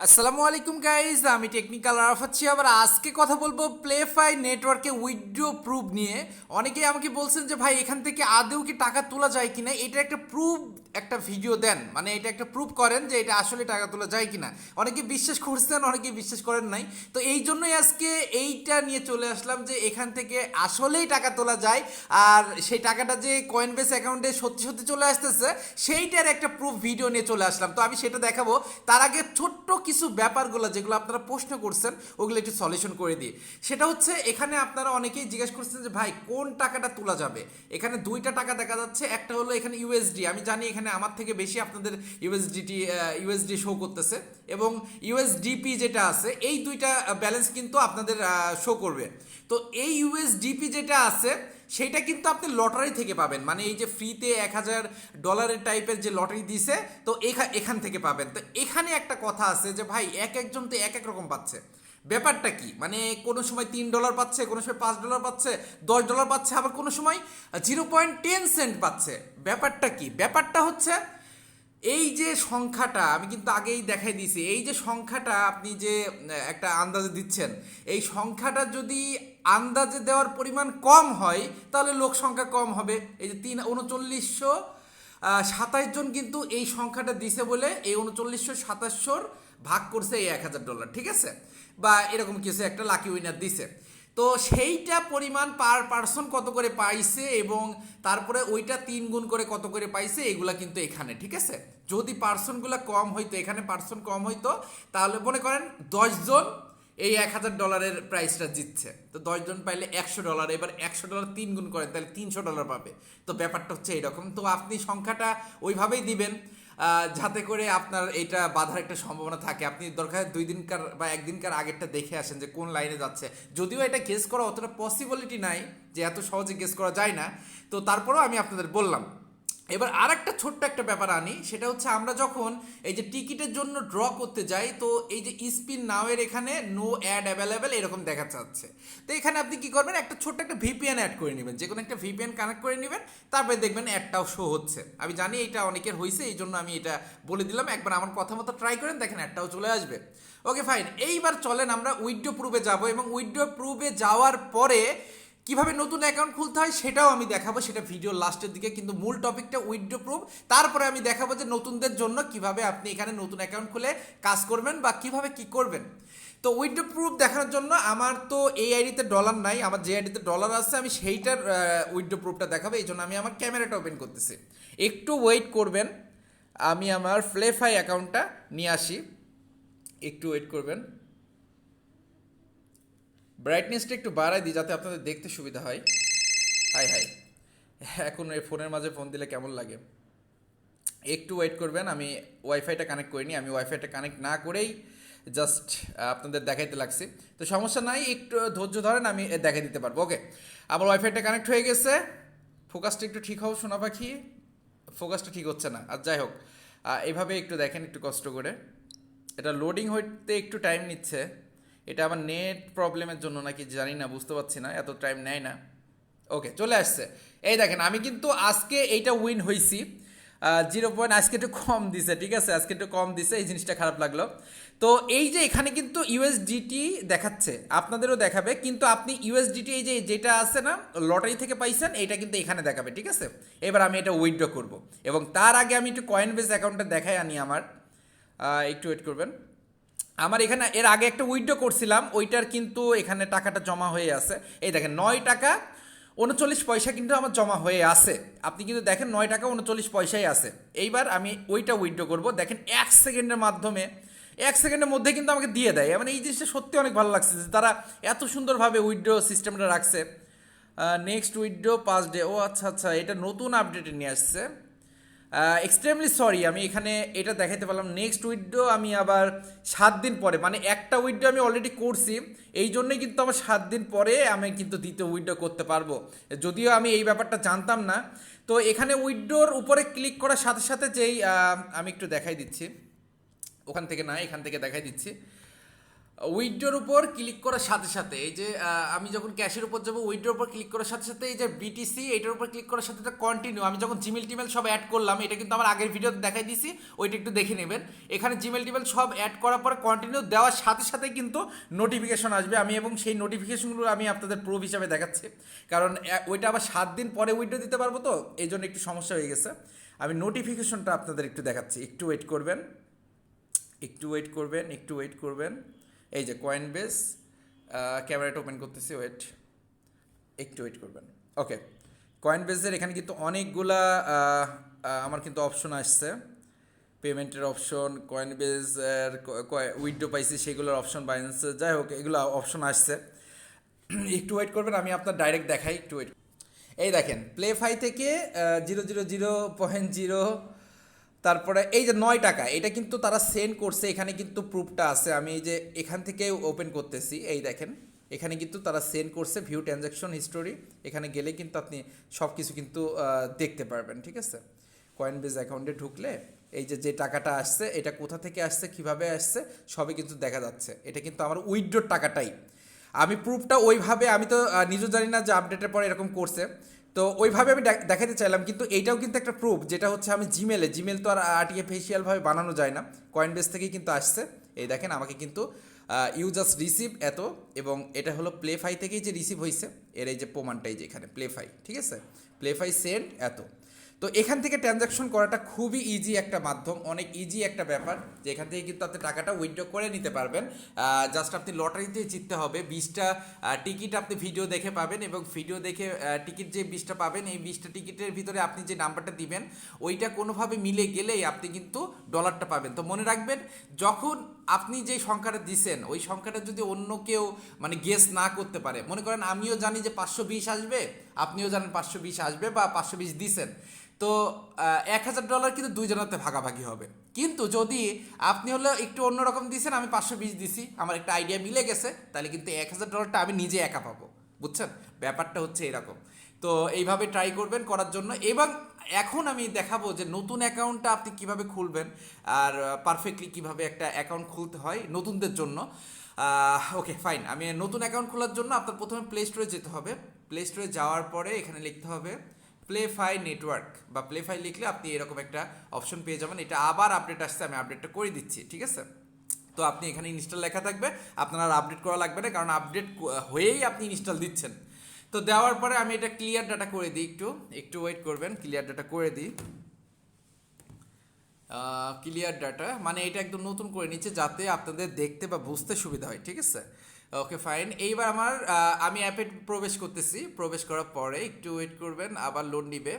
আসসালামু আলাইকুম গাইজ, আমি টেকনিক্যাল আরাফাত শিহাব। আজকে কথা বলবো প্লেফাই নেটওয়ার্কে উইথড্র প্রুফ নিয়ে। অনেকেই আমাকে বলছেন যে ভাই এখান থেকে আদৌ কি টাকা তোলা যায় কিনা, এটা একটা প্রুফ, একটা ভিডিও দেন, মানে এটা একটা প্রুফ করেন যে এটা আসলে টাকা তোলা যায় কিনা। অনেকে বিশ্বাস করছেন, অনেকে বিশ্বাস করেন নাই। তো এই জন্যই আজকে এইটা নিয়ে চলে আসলাম যে এখান থেকে আসলেই টাকা তোলা যায়, আর সেই টাকাটা যে কয়েনবেস অ্যাকাউন্টে সত্যি সত্যি চলে আসতেছে সেইটার একটা প্রুফ ভিডিও নিয়ে চলে আসলাম। তো আমি সেটা দেখাবো। তার আগে ছোট্ট কিছু ব্যাপারগুলো যেগুলো আপনারা প্রশ্ন করছেন ওগুলো একটু সলিউশন করে দিই। সেটা হচ্ছে, এখানে আপনারা অনেকেই জিজ্ঞেস করছেন যে ভাই কোন টাকাটা তোলা যাবে। এখানে দুইটা টাকা দেখা যাচ্ছে, একটা হলো এখানে ইউএসডি। আমি জানি এখানে আমার থেকে বেশি আপনাদের ইউএসডি শো করতেছে, এবং ইউএসডিপি যেটা আছে, এই দুইটা ব্যালেন্স কিন্তু আপনাদের শো করবে। তো এই ইউএসডিপি যেটা আছে সেইটা কিন্তু আপনি লটারি থেকে পাবেন, মানে এই যে ফ্রিতে $1000 টাইপের যে লটারি দিছে, তো এখান থেকে পাবেন। তো এখানে একটা কথা আছে যে ভাই একজন তো এক এক রকম পাচ্ছে। ব্যাপারটা কি, মানে কোনো সময় $3 পাচ্ছে, কোনো সময় $5 পাচ্ছে, $10 পাচ্ছে, আবার কোনো সময় 0.10 সেন্ট পাচ্ছে। ব্যাপারটা কি, ব্যাপারটা হচ্ছে এই যে সংখ্যাটা আমি কিন্তু আগেই দেখাই দিয়েছি, এই যে সংখ্যাটা আপনি যে একটা আন্দাজে দিচ্ছেন, এই সংখ্যাটা যদি আন্দাজে দেওয়ার পরিমাণ কম হয় তাহলে লোক সংখ্যা কম হবে। এই যে 2927 জন কিন্তু এই সংখ্যাটা দিছে বলে এই 2927 ভাগ করছে এই $1000, ঠিক আছে, বা এরকম কিছু একটা লাকি উইনার দিছে। তো সেইটা পরিমাণ পার পার্সন কত করে পাইছে, এবং তারপরে ওইটা 3 গুণ করে কত করে পাইছে, এগুলা কিন্তু এখানে, ঠিক আছে। যদি পার্সনগুলো কম হইতো, এখানে পার্সন কম হইতো, তাহলে মনে করেন 10 জন এই $1000 প্রাইসটা জিতছে, তো 10 জন পাইলে $100। এবার $100 3 গুণ করেন তাহলে $300 পাবে। তো ব্যাপারটা হচ্ছে এইরকম। তো আপনি সংখ্যাটা ওইভাবেই দিবেন যাতে করে আপনার এটা বাধার একটা সম্ভাবনা থাকে। আপনি দরকার 2 দিনকার বা 1 দিনকার আগেরটা দেখে আসেন যে কোন লাইনে যাচ্ছে। যদিও এটা গেস করা অতটা পসিবিলিটি নাই, যে এত সহজে গেস করা যায় না, তো তারপরেও আমি আপনাদের বললাম। এবার আর একটা ছোট্ট একটা ব্যাপার আনি, সেটা হচ্ছে আমরা যখন এই যে টিকিটের জন্য ড্র করতে যাই, তো এই যে স্পিন নাওয়ের এখানে নো অ্যাড অ্যাভেলেবেল এরকম দেখা যাচ্ছে। তো এখানে আপনি কি করবেন, একটা ছোট্ট একটা ভিপিএন অ্যাড করে নেবেন, যে কোনো একটা ভিপিএন কানেক্ট করে নেবেন, তারপরে দেখবেন অ্যাডটাও শো হচ্ছে। আমি জানি এটা অনেকের হয়েছে, এই জন্য আমি এটা বলে দিলাম। একবার আমার কথা মতো ট্রাই করেন, দেখেন অ্যাডটাও চলে আসবে। ওকে ফাইন, এইবার চলেন আমরা উইথড্র প্রুফে যাব, এবং উইথড্র প্রুফে যাওয়ার পরে কিভাবে নতুন অ্যাকাউন্ট খুলতে হয় সেটাও আমি দেখাবো, সেটা ভিডিও লাস্টের দিকে। কিন্তু মূল টপিকটা উইথড্র প্রুফ, তারপরে আমি দেখাবো যে নতুনদের জন্য কিভাবে আপনি এখানে নতুন অ্যাকাউন্ট খুলে কাজ করবেন বা কিভাবে কি করবেন। তো উইথড্র প্রুফ দেখানোর জন্য আমার তো এই আইডিতে ডলার নাই, আমার যে আইডিতে ডলার আছে আমি সেইটার উইথড্র প্রুফটা দেখাবো। এই জন্য আমি আমার ক্যামেরাটা ওপেন করতেছি, একটু ওয়েট করবেন। আমি আমার প্লেফাই অ্যাকাউন্টটা নিয়ে আসি, একটু ওয়েট করবেন। ব্রাইটনেসটা একটু বাড়াই দিই যাতে আপনাদের দেখতে সুবিধা হয়। হাই হাই, এখন এই ফোনের মাঝে ফোন দিলে কেমন লাগে। একটু ওয়েট করবেন, আমি ওয়াইফাইটা কানেক্ট করিনি, আমি ওয়াইফাইটা কানেক্ট না করেই জাস্ট আপনাদের দেখাইতে লাগছি। তো সমস্যা নাই, একটু ধৈর্য ধরেন, আমি দেখাই দিতে পারবো। ওকে, আমার ওয়াইফাইটা কানেক্ট হয়ে গেছে। ফোকাসটা একটু ঠিক হোক সোনা পাখি, ফোকাসটা ঠিক হচ্ছে না। আর যাই হোক, এইভাবে একটু দেখেন, একটু কষ্ট করে। এটা লোডিং হইতে একটু টাইম নিচ্ছে, এটা আমার নেট প্রবলেমের জন্য নাকি জানি না, বুঝতে পারছি না, এত টাইম নেয় না। ওকে, চলে আসছে। এই দেখেন, আমি কিন্তু আজকে এইটা উইন হয়েছি। 0 পয়েন্ট আজকে একটু কম দিছে, ঠিক আছে, আজকে একটু কম দিছে, এই জিনিসটা খারাপ লাগলো। তো এই যে এখানে কিন্তু ইউএসডিটি দেখাচ্ছে, আপনাদেরও দেখাবে, কিন্তু আপনি ইউএসডিটি এই যে যেটা আছে না লটারি থেকে পাইছেন, এটা কিন্তু এখানে দেখাবে, ঠিক আছে। এবার আমি এটা উইথড্র করব, এবং তার আগে আমি একটু কয়েনবেস অ্যাকাউন্টটা দেখাই আনি আমার। একটু ওয়েট করবেন। আমার এখানে এর আগে একটা উইথড্র করছিলাম, ওইটার কিন্তু এখানে টাকাটা জমা হয়ে আছে। এই দেখেন, $9.39 কিন্তু আমার জমা হয়ে আছে। আপনি কিন্তু দেখেন $9.39 আছে। এইবার আমি ওইটা উইথড্র করব, দেখেন 1 সেকেন্ডের মাধ্যমে, 1 সেকেন্ডের মধ্যে কিন্তু আমাকে দিয়ে দেয়। মানে এই জিনিসটা সত্যি অনেক ভালো লাগছে যে তারা এত সুন্দরভাবে উইথড্র সিস্টেমটা রাখছে। নেক্সট উইথড্র 5 ডে, ও আচ্ছা আচ্ছা, এটা নতুন আপডেটে নিয়ে আসছে। এক্সট্রিমলি সরি, আমি এখানে এটা দেখাতে পারলাম। নেক্সট উইথড্র আমি আবার 7 দিন পরে, মানে একটা উইথড্র আমি অলরেডি করছি, এই জন্যই কিন্তু আমার 7 দিন পরে আমি কিন্তু দ্বিতীয় উইথড্র করতে পারবো। যদিও আমি এই ব্যাপারটা জানতাম না। তো এখানে উইথড্রোর উপরে ক্লিক করার সাথে সাথে যেই আমি একটু দেখাই দিচ্ছি, ওখান থেকে না এখান থেকে দেখাই দিচ্ছি। উইথড্রোর উপর ক্লিক করার সাথে সাথে এই যে আমি যখন ক্যাশের উপর যাবো, উইথড্রোর উপর ক্লিক করার সাথে সাথে এই যে বিটিসি এটার উপর ক্লিক করার সাথে সাথে কন্টিনিউ, আমি যখন জিমেল টিমেল সব অ্যাড করলাম, এটা কিন্তু আমার আগের ভিডিওতে দেখাই দিয়েছি, ওইটা একটু দেখে নেবেন। এখানে জিমেল টিমেল সব অ্যাড করার পরে কন্টিনিউ দেওয়ার সাথে সাথে কিন্তু নোটিফিকেশন আসবে, আমি এবং সেই নোটিফিকেশনগুলো আমি আপনাদের প্রুফ হিসাবে দেখাচ্ছি, কারণ ওইটা আবার 7 দিন পরে উইথড্রো দিতে পারবো, তো এই জন্য একটু সমস্যা হয়ে গেছে। আমি নোটিফিকেশনটা আপনাদের একটু দেখাচ্ছি, একটু ওয়েট করবেন, একটু ওয়েট করবেন, একটু ওয়েট করবেন। এই যে কয়েনবেস, ক্যামেরাটা ওপেন করতেছি, ওয়েট, একটু ওয়েট করবেন। ওকে, কয়েনবেসের এখানে কিন্তু অনেকগুলা আমার কিন্তু অপশন আসছে, পেমেন্টের অপশন, কয়েনবেসের উইথড্রো পাইছি সেগুলোর অপশন, বাইন্যান্স, যাই হোক এগুলো অপশন আসছে। একটু ওয়েট করবেন, আমি আপনার ডাইরেক্ট দেখাই, একটু ওয়েট। এই দেখেন প্লেফাই থেকে 0.0, তারপরে এই যে 9 টাকা, এটা কিন্তু তারা সেন্ড করছে, এখানে কিন্তু প্রুফটা আছে, আমি এই যে এখান থেকে ওপেন করতেছি, এই দেখেন এখানে কিন্তু তারা সেন্ড করছে, ভিউ ট্রানজ্যাকশন হিস্টোরি, এখানে গেলে কিন্তু আপনি সব কিছু কিন্তু দেখতে পারবেন, ঠিক আছে। কয়েনবেস অ্যাকাউন্টে ঢুকলে এই যে যে টাকাটা আসছে, এটা কোথা থেকে আসছে, কিভাবে আসছে, সবই কিন্তু দেখা যাচ্ছে, এটা কিন্তু আমার উইথড্রোর টাকাটাই। আমি প্রুফটা ওইভাবে, আমি তো নিজেও জানি না যে আপডেটের পরে এরকম করছে, তো ওইভাবে আমি দেখাতে চাইলাম, কিন্তু এইটাও কিন্তু একটা প্রুফ, যেটা হচ্ছে আমি জিমেল তো আর আর্টিফিশিয়ালভাবে বানানো যায় না, কয়েনবেস থেকেই কিন্তু আসছে। এই দেখেন আমাকে কিন্তু ইউ জাস্ট রিসিভ এত, এবং এটা হলো প্লেফাই থেকেই যে রিসিভ হয়েছে, এর এই যে প্রমাণটাই যে এখানে প্লেফাই, ঠিক আছে, প্লেফাই সেন্ড এত। তো এখান থেকে ট্রানজ্যাকশন করাটা খুবই ইজি একটা মাধ্যম, অনেক ইজি একটা ব্যাপার, যে এখান থেকে কিন্তু আপনি টাকাটা উইথড্র করে নিতে পারবেন। জাস্ট আপনি লটারিতে জিততে হবে, 20টা টিকিট আপনি ভিডিও দেখে পাবেন, এবং ভিডিও দেখে টিকিট যে 20টা পাবেন, এই 20টা টিকিটের ভিতরে আপনি যে নাম্বারটা দিবেন ওইটা কোনোভাবে মিলে গেলেই আপনি কিন্তু ডলারটা পাবেন। তো মনে রাখবেন, যখন আপনি যে সংখ্যাটা দিছেন ওই সংখ্যাটা যদি অন্য কেউ মানে গেস না করতে পারে, মনে করেন আমিও জানি যে 520 আসবে, আপনিও জানেন 520 আসবে বা 520 দিছেন, তো $1000 কিন্তু দুইজনাতে ভাগাভাগি হবে। কিন্তু যদি আপনি হলো একটু অন্যরকম দিয়েছেন, আমি 520 দিছি, আমার একটা আইডিয়া মিলে গেছে, তাহলে কিন্তু $1000টা আমি নিজে একা পাবো, বুঝছেন, ব্যাপারটা হচ্ছে এরকম। তো এইভাবে ট্রাই করবেন করার জন্য, এবং এখন আমি দেখাবো যে নতুন অ্যাকাউন্টটা আপনি কিভাবে খুলবেন, আর পারফেক্টলি কিভাবে একটা অ্যাকাউন্ট খুলতে হয় নতুনদের জন্য। ওকে ফাইন, আমি নতুন অ্যাকাউন্ট খোলার জন্য আপনার প্রথমে প্লে স্টোরে যেতে হবে, প্লে স্টোরে যাওয়ার পরে এখানে লিখতে হবে প্লেফাই নেটওয়ার্ক, বা প্লেফাই লিখলে আপনি এরকম একটা অপশন পেয়ে যাবেন। এটা আবার আপডেট আসছে, আমি আপডেটটা করে দিচ্ছি, ঠিক আছে। তো আপনি এখানে ইনস্টল লেখা থাকবে, আপনার আর আপডেট করা লাগবে না, কারণ আপডেট হয়েই আপনি ইনস্টল দিচ্ছেন। তো দেওয়ার পরে আমি এটা ক্লিয়ার ডাটা করে দিই, একটু একটু ওয়েট করবেন, ক্লিয়ার ডাটা করে দিই। ক্লিয়ার ডাটা মানে এটা একদম নতুন করে নিচ্ছে, যাতে আপনাদের দেখতে বা বুঝতে সুবিধা হয়, ঠিক আছে। ওকে ফাইন, এইবার আমার আমি অ্যাপে প্রবেশ করতেছি, প্রবেশ করার পরে একটু ওয়েট করবেন, আবার লোড নিবে।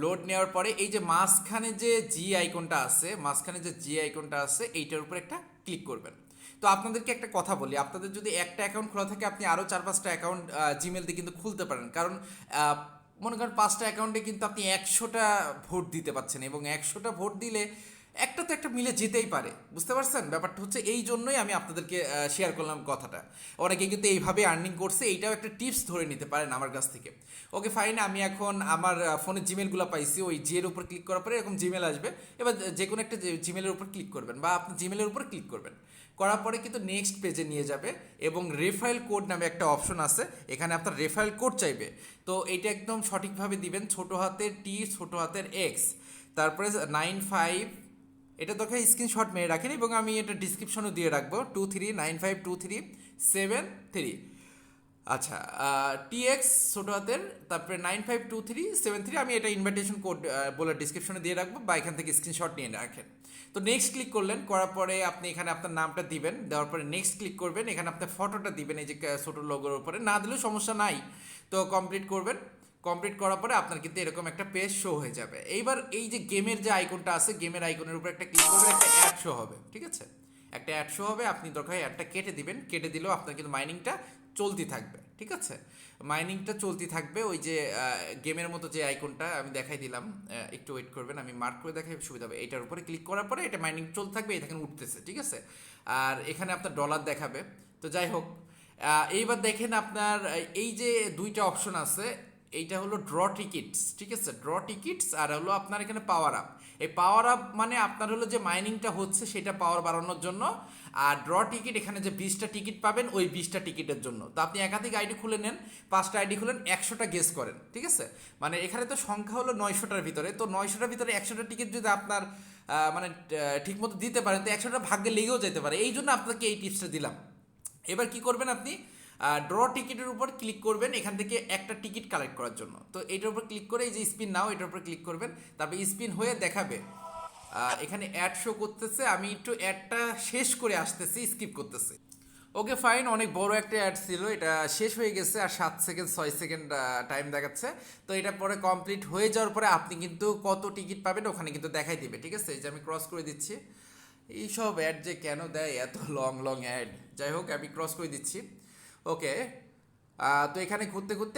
লোড নেওয়ার পরে এই যে মাঝখানে যে জি আইকনটা আছে, মাঝখানে যে জি আইকনটা আছে এইটার উপর একটা ক্লিক করবেন। তো আপনাদেরকে একটা কথা বলি, আপনাদের যদি একটা অ্যাকাউন্ট খোলা থাকে, আপনি আরও 4-5টা অ্যাকাউন্ট জিমেল দিয়ে কিন্তু খুলতে পারেন, কারণ মনে করেন 5টা অ্যাকাউন্টে কিন্তু আপনি 100টা ভোট দিতে পারছেন, এবং 100টা ভোট দিলে একটা তো একটা মিলে যেতেই পারে, বুঝতে পারছেন ব্যাপারটা হচ্ছে এই জন্যই আমি আপনাদেরকে শেয়ার করলাম কথাটা। অনেকে কিন্তু এইভাবে আর্নিং করছে, এইটাও একটা টিপস ধরে নিতে পারেন আমার কাছ থেকে। ওকে ফাইন, আমি এখন আমার ফোনের জিমেলগুলো পাইছি, ওই জিয়ের উপর ক্লিক করার পরে এরকম জিমেল আসবে, এবার যে কোনো একটা জিমেলের উপর ক্লিক করবেন, বা আপনি জিমেলের উপর ক্লিক করবেন, করার পরে কিন্তু নেক্সট পেজে নিয়ে যাবে, এবং রেফারেল কোড নামে একটা অপশন আছে, এখানে আপনার রেফারেল কোড চাইবে। তো এটা একদম সঠিকভাবে দিবেন, ছোটো হাতের টি, ছোটো হাতের এক্স, তারপরে 95, এটা দরকার স্ক্রিনশট মেরে রাখেন, এবং আমি এটা ডিসক্রিপশনও দিয়ে রাখবো, 23952373। আচ্ছা, টিএক্স ছোটো হাতের, তারপরে 952373, আমি এটা ইনভাইটেশন কোড বলে ডিসক্রিপশনে দিয়ে রাখবো, বা এখান থেকে স্ক্রিনশট নিয়ে রাখেন। তো নেক্সট ক্লিক করলেন, করার পরে আপনি এখানে আপনার নামটা দিবেন, দেওয়ার পরে নেক্সট ক্লিক করবেন, এখানে আপনার ফটোটা দিবেন, এই যে ছোটো লোগোর উপরে, না দিলেও সমস্যা নাই। তো কমপ্লিট করবেন, কমপ্লিট করার পরে আপনার কিন্তু এরকম একটা পেজ শো হয়ে যাবে। এইবার এই যে গেমের যে আইকনটা আছে, গেমের আইকনের উপর একটা ক্লিক করবেন, একটা অ্যাড শো হবে, ঠিক আছে, একটা অ্যাড শো হবে, আপনি দরকার হয় অ্যাডটা কেটে দিবেন, কেটে দিলেও আপনার কিন্তু মাইনিংটা চলতি থাকবে, ঠিক আছে, মাইনিংটা চলতি থাকবে। ওই যে গেমের মতো যে আইকনটা আমি দেখাই দিলাম, একটু ওয়েট করবেন, আমি মার্ক করে দেখাই সুবিধা হবে, এইটার উপরে ক্লিক করার পরে এটা মাইনিং চলতে থাকবে, এই দেখেন উঠতেছে, ঠিক আছে, আর এখানে আপনার ডলার দেখাবে। তো যাই হোক, এইবার দেখেন আপনার এই যে দুইটা অপশন আছে, এইটা হলো ড্র টিকিটস, ঠিক আছে, ড্র টিকিটস, আর হলো আপনার এখানে পাওয়ার আপ। এই পাওয়ার আপ মানে আপনার হলো যে মাইনিংটা হচ্ছে সেটা পাওয়ার বাড়ানোর জন্য, আর ড্র টিকিট এখানে যে 20টা টিকিট পাবেন ওই 20টা টিকিটের জন্য। তো আপনি একাধিক আইডি খুলে নেন, 5টা আইডি খুলেন, 100টা গেস করেন, ঠিক আছে? মানে এখানে তো সংখ্যা হলো 900টার ভিতরে, তো 900টার ভিতরে 100টা টিকিট যদি আপনার মানে ঠিক মতো দিতে পারেন তো 100টা ভাগ্যে লেগেও যেতে পারে। এই জন্য আপনাকে এই টিপসটা দিলাম। এবার কি করবেন আপনি, ড্র টিকিটের উপর ক্লিক করবেন এখান থেকে একটা টিকিট কালেক্ট করার জন্য। তো এটার উপর ক্লিক করে এই যে স্পিন নাও এটার উপর ক্লিক করবেন, তারপর স্পিন হয়ে দেখাবে এখানে অ্যাড শো করতেছে। আমি একটু অ্যাডটা শেষ করে আসতেছি, স্কিপ করতেছি। ওকে ফাইন, অনেক বড় একটা অ্যাড ছিল, এটা শেষ হয়ে গেছে আর 7 সেকেন্ড 6 সেকেন্ড টাইম দেখাচ্ছে। তো এটা পরে কমপ্লিট হয়ে যাওয়ার পরে আপনি কিন্তু কত টিকিট পাবেন ওখানে কিন্তু দেখাই দিবে, ঠিক আছে? এই যে আমি ক্রস করে দিচ্ছি, এইসব অ্যাড যে কেন দেয়, এত লং লং অ্যাড। যাই হোক আমি ক্রস করে দিচ্ছি। ওকে, তো এখানে ঘুরতে ঘুরতে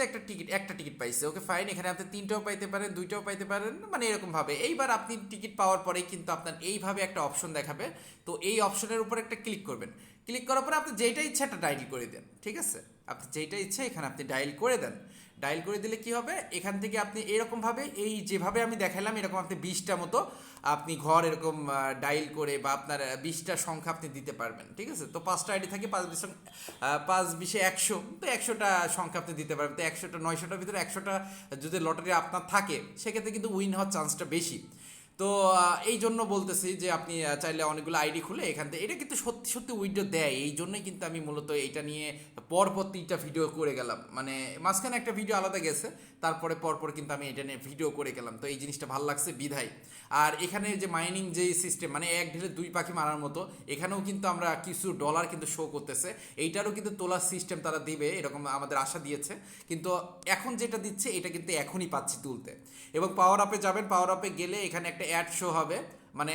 একটা টিকিট পাইছে। ওকে ফাইন, এখানে আপনি 3টাও পাইতে পারেন, 2টাও পাইতে পারেন, মানে এরকমভাবে। এইবার আপনি টিকিট পাওয়ার পরেই কিন্তু আপনার এইভাবে একটা অপশন দেখাবে। তো এই অপশনের উপর একটা ক্লিক করবেন, ক্লিক করার পরে আপনি যেইটা ইচ্ছা একটা ডায়াল করে দেন, ঠিক আছে? আপনি যেইটা ইচ্ছা এখানে আপনি ডায়াল করে দেন। ডায়াল করে দিলে কি হবে, এখান থেকে আপনি এরকমভাবে এই যেভাবে আমি দেখালাম এরকম আপনি 20টা মতো আপনি ঘর এরকম ডায়াল করে বা আপনার 20টা সংখ্যা আপনি দিতে পারবেন, ঠিক আছে? তো 5টা আইডি থাকে, 5 20 100, তো 100টা সংখ্যা আপনি দিতে পারবেন। তো 100টা 900টার ভিতরে 100টা যদি লটারি আপনার থাকে সেক্ষেত্রে কিন্তু উইন হওয়ার চান্সটা বেশি। তো এই জন্য বলতেছি যে আপনি চাইলে অনেকগুলো আইডি খুলে এখান থেকে, এটা কিন্তু সত্যি সত্যি উইড্রো দেয়। এই জন্যই কিন্তু আমি মূলত এইটা নিয়ে পরপর 3টা ভিডিও করে গেলাম, মানে মাঝখানে একটা ভিডিও আলাদা গেছে, তারপরে পরপর কিন্তু আমি এটা নিয়ে ভিডিও করে গেলাম। তো এই জিনিসটা ভালো লাগছে বিধায়। আর এখানে যে মাইনিং যে সিস্টেম, মানে এক ঢিলে 2 পাখি মারার মতো, এখানেও কিন্তু আমরা কিছু ডলার কিন্তু শো করতেছে। এইটারও কিন্তু তোলার সিস্টেম তারা দিবে এরকম আমাদের আশা দিয়েছে, কিন্তু এখন যেটা দিচ্ছে এটা কিন্তু এখনই পাচ্ছি তুলতে। এবং পাওয়ার আপে যাবেন, পাওয়ার আপে গেলে এখানে একটা অ্যাড শো হবে, মানে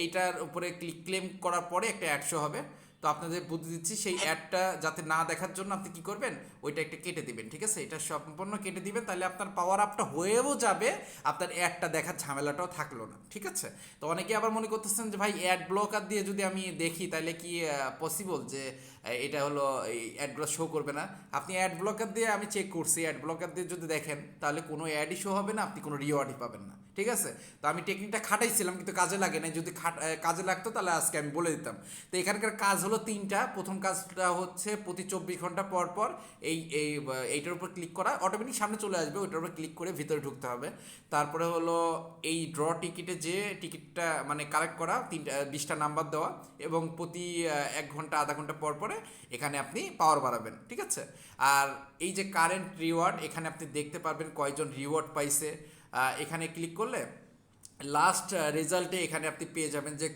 এইটার উপরে ক্লেম করার পরে একটা অ্যাড শো হবে। তো আপনাদের বুদ্ধি দিচ্ছি, সেই অ্যাডটা যাতে না দেখার জন্য আপনি কি করবেন, ওইটা একটা কেটে দিবেন, ঠিক আছে? এটা সম্পূর্ণ কেটে দিবেন, তাহলে আপনার পাওয়ার আপটা হয়েও যাবে, আপনার অ্যাডটা দেখার ঝামেলাটাও থাকলো না, ঠিক আছে? তো অনেকে আবার মনে করতেছেন যে ভাই অ্যাড ব্লকার দিয়ে যদি আমি দেখি তাহলে কি পসিবল যে এটা হলো এই অ্যাডগুলো শো করবে না? আপনি অ্যাড ব্লকার দিয়ে আমি চেক করছি, অ্যাড ব্লকার দিয়ে যদি দেখেন তাহলে কোনো অ্যাডই শো হবে না, আপনি কোনো রিওয়ার্ডই পাবেন না, ঠিক আছে? তো আমি টেকনিকটা খাটাইছিলাম কিন্তু কাজে লাগে না, যদি কাজে লাগতো তাহলে আজকে আমি বলে দিতাম। তো এখানকার কাজ হলো 3টা। প্রথম কাজটা হচ্ছে প্রতি 24 ঘন্টা পর পর এইটার উপর ক্লিক করা, অটোমেটিক সামনে চলে আসবে, ওইটার উপর ক্লিক করে ভিতরে ঢুকতে হবে। তারপরে হলো এই ড্র টিকিটে যে টিকিটটা মানে কালেক্ট করা, 20টা নাম্বার দেওয়া, এবং প্রতি 1 ঘন্টা আধা ঘন্টা পর পরে এখানে আপনি পাওয়ার বাড়াবেন, ঠিক আছে? আর এই যে কারেন্ট রিওয়ার্ড, এখানে আপনি দেখতে পারবেন কয়জন রিওয়ার্ড পাইছে। এখানে ক্লিক করলে লাস্ট রেজাল্টে এখানে আপনি পেয়ে যাবেন যে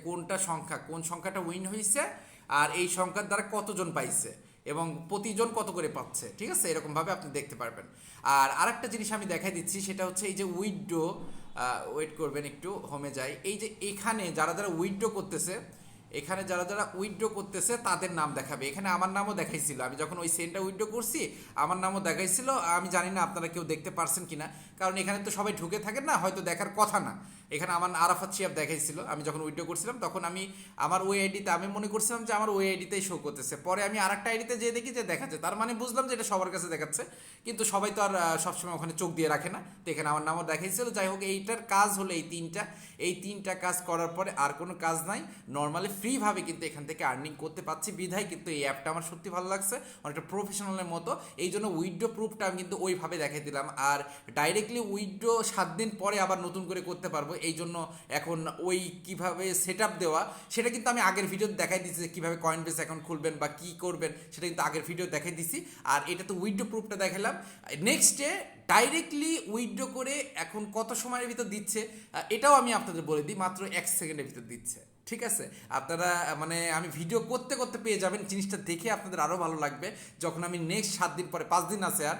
কোন সংখ্যাটা উইন হয়েছে, আর এই সংখ্যার দ্বারা কতজন পাইছে এবং প্রতিজন কত করে পাচ্ছে, ঠিক আছে? এরকমভাবে আপনি দেখতে পারবেন। আর আরেকটা জিনিস আমি দেখাই দিচ্ছি, সেটা হচ্ছে এই যে উইথড্র, ওয়েট করবেন একটু, হোমে যাই। এই যে এখানে যারা যারা উইথড্র করতেছে, এখানে যারা যারা উইথড্র করতেছে তাদের নাম দেখাবে। এখানে আমার নামও দেখাইছিল, আমি যখন ওই সেন্টটা উইথড্র করছি আমার নামও দেখাইছিল। আমি জানি না আপনারা কেউ দেখতে পারছেন কিনা, কারণ এখানে তো সবাই ঢুকে থাকেন না, হয়তো দেখার কথা না। এখানে আমার আরাফাত শিহাব দেখাইছিল, আমি যখন উইথড্র করছিলাম তখন আমি আমার ওই আইডিতে আমি মনে করছিলাম যে আমার ওই আইডিতেই শো করতেছে। পরে আমি আরেকটা আইডিতে যেয়ে দেখি যে দেখাচ্ছে, তার মানে বুঝলাম যে এটা সবার কাছে দেখাচ্ছে, কিন্তু সবাই তো আর সবসময় ওখানে চোখ দিয়ে রাখে না। তো এখানে আমার নামও দেখাইছিল। যাই হোক, এইটার কাজ হলো এই তিনটা কাজ করার পরে আর কোনো কাজ নাই, নর্মালি ফ্রিভাবে কিন্তু এখান থেকে আর্নিং করতে পারছি বিধায় কিন্তু এই অ্যাপটা আমার সত্যি ভালো লাগছে, অনেকটা প্রফেশনালের মতো। এই জন্য উইথড্র প্রুফটা আমি কিন্তু ওইভাবে দেখাই দিলাম। আর ডাইরেক্টলি উইথড্র 7 দিন পরে আবার নতুন করে করতে পারবো, এই জন্য এখন ওই কিভাবে সেট আপ দেওয়া সেটা কিন্তু আমি আগের ভিডিও দেখাই দিচ্ছি, যে কীভাবে কয়েনবেস অ্যাকাউন্ট খুলবেন বা কী করবেন সেটা কিন্তু আগের ভিডিও দেখাই দিছি। আর এটা তো উইথড্র প্রুফটা দেখালাম। নেক্সটে ডাইরেক্টলি উইথড্র করে এখন কত সময়ের ভিতর দিচ্ছে এটাও আমি আপনাদের বলে দিই, মাত্র 1 সেকেন্ডের ভিতর দিচ্ছে, ঠিক আছে? আপনারা মানে আমি ভিডিও করতে করতে পেয়ে যাবেন, জিনিসটা দেখে আপনাদের আরও ভালো লাগবে যখন আমি নেক্সট 7 দিন পরে, 5 দিন আছে আর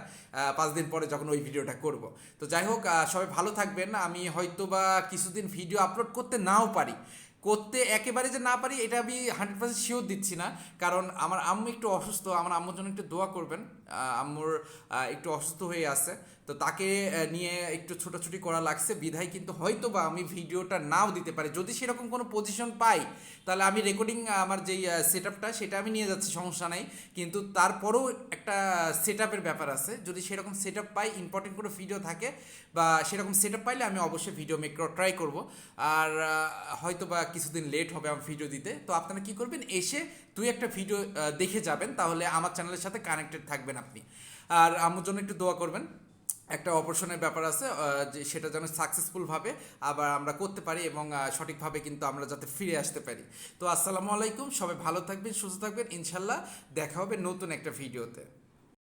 5 দিন পরে যখন ওই ভিডিওটা করব। তো যাই হোক, সবাই ভালো থাকবেন। আমি হয়তো বা কিছুদিন ভিডিও আপলোড করতে নাও পারি, করতে একেবারে যে না পারি এটা আমি 100% শিওর দিচ্ছি না, কারণ আমার আম্মু একটু অসুস্থ। আমার আম্মুর জন্য একটু দোয়া করবেন, আম্মুর একটু অসুস্থ হয়ে আছে। তো তাকে নিয়ে একটু ছোটাছুটি করা লাগছে বিধায় কিন্তু হয়তো বা আমি ভিডিওটা নাও দিতে পারি। যদি সেরকম কোনো পজিশন পাই তাহলে আমি রেকর্ডিং আমার যেই সেট আপটা সেটা আমি নিয়ে যাচ্ছি, সমস্যা নাই। কিন্তু তারপরেও একটা সেট আপের ব্যাপার আছে, যদি সেরকম সেট আপ পাই, ইম্পর্টেন্ট কোনো ভিডিও থাকে বা সেরকম সেট আপ পাইলে আমি অবশ্যই ভিডিও মেক করার ট্রাই করব। আর হয়তো বা কিছুদিন লেট হবে আমার ভিডিও দিতে। তো আপনারা কী করবেন, এসে দুই একটা ভিডিও দেখে যাবেন, তাহলে আমার চ্যানেলের সাথে কানেক্টেড থাকবেন আপনি। আর আমার জন্য একটু দোয়া করবেন, একটা অপারেশনের ব্যাপার আছে, যে সেটা যেন সাকসেসফুলভাবে আবার আমরা করতে পারি এবং সঠিকভাবে কিন্তু আমরা যাতে ফিরে আসতে পারি। তো আসসালামু আলাইকুম, সবাই ভালো থাকবেন, সুস্থ থাকবেন, ইনশাল্লাহ দেখা হবে নতুন একটা ভিডিওতে।